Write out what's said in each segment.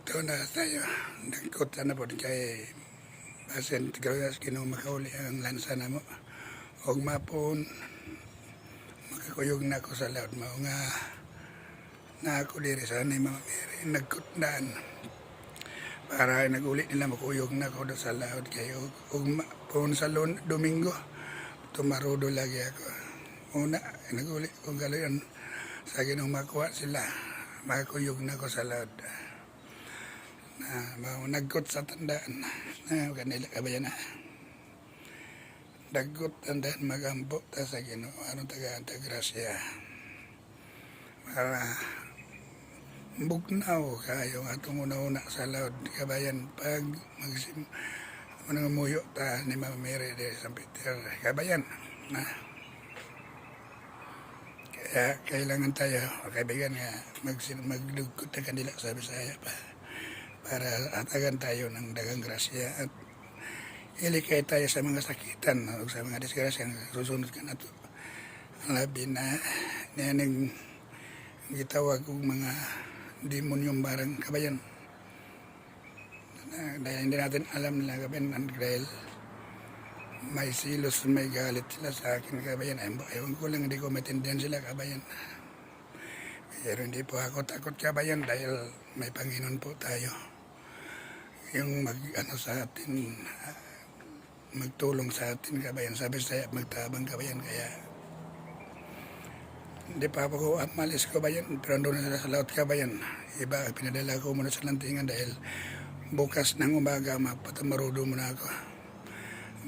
Ito na tayo. Nagkota na po kay Basen Tigragas kinong makauli ang lansa na mo. Og mapon, makakuyog na ako sa laot mo nga na ako diri sa ni Mama Mary. Nagkutnaan para naguli nila makuyog na ako sa laot kayo. Og mapon sa Domingo, tumarudo lagi ako. Una, naguli kong galoyan sa ginong makuha sila. Makakuyog na ako sa laot. Nagkot sa tandaan na kanila kabayan na dagot tandaan magampo ta sa Ginoo anong taga grasya para bugnaw kayo atong una-una sa laod kabayan pag manangamuyo ta ni Mama Mary de San Peter kabayan na kaya kailangan tayo kaibigan nga magdugkot na kanila sa Bisaya pa para atagan tayo ng dagang grasya at ilikay tayo sa mga sakitan o sa mga disgrasya nga susunod ka na ito. Labi na niyanang gitawag kong mga demonyong barang kabayan. Dahil hindi natin alam nila kabayan dahil may silos, may galit sila sa akin kabayan. Ewan ko lang hindi ko maintindihan sila kabayan. Pero hindi po ako takot kabayan dahil may Panginoon po tayo. Yung sa atin, magtulong sa atin kabayan. Sabi saya magtabang kabayan kaya hindi pa ako malis kabayan pero doon na sa laot kabayan. Iba pinadala ko muna sa lantingan dahil bukas ng umaga mapatamarudo muna ako.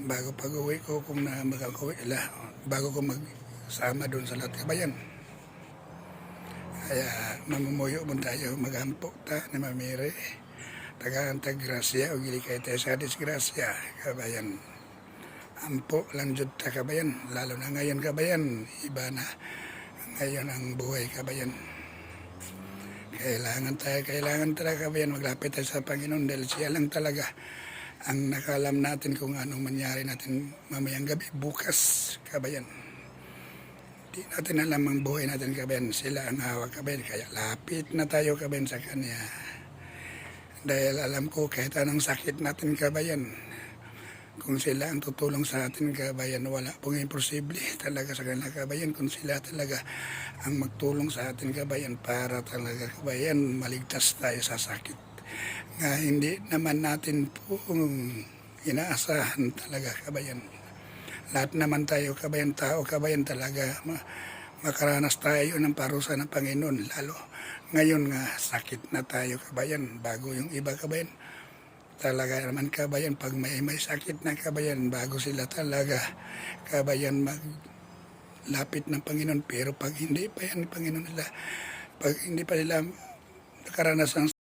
Bago pag-uwi ko kung na magkakuwi ila, bago ko magsama doon sa laot kabayan. Kaya mamumuyo mo tayo magampo ta ni Mama Mary. Tagaan grasya o gilikay tayo sa disgrasya kabayan. Ampo lang jud ta kabayan, lalo na ngayon kabayan, iba na ngayon ang buhay kabayan. Kailangan talaga kabayan maglapit tayo sa Panginoon dahil siya lang talaga ang nakalam natin kung anong mangyari natin mamayang gabi, bukas kabayan. Di natin alam ang buhay natin kabayan, sila ang hawak kabayan, kaya lapit na tayo kabayan sa Kanya. Dahil alam ko kahit anong sakit natin kabayan, kung sila ang tutulong sa atin kabayan, wala pong imposible talaga sa kanila kabayan. Kung sila talaga ang magtulong sa atin kabayan para talaga kabayan maligtas tayo sa sakit. Nga hindi naman natin pong inaasahan talaga kabayan. Lahat naman tayo kabayan, tao kabayan talaga makaranas tayo ng parusa ng Panginoon. Lalo ngayon nga sakit na tayo kabayan bago yung iba kabayan. Talaga naman kabayan pag may sakit na kabayan bago sila talaga kabayan maglapit ng Panginoon. Pero pag hindi pa yan Panginoon nila, pag hindi pa nila nakaranas ng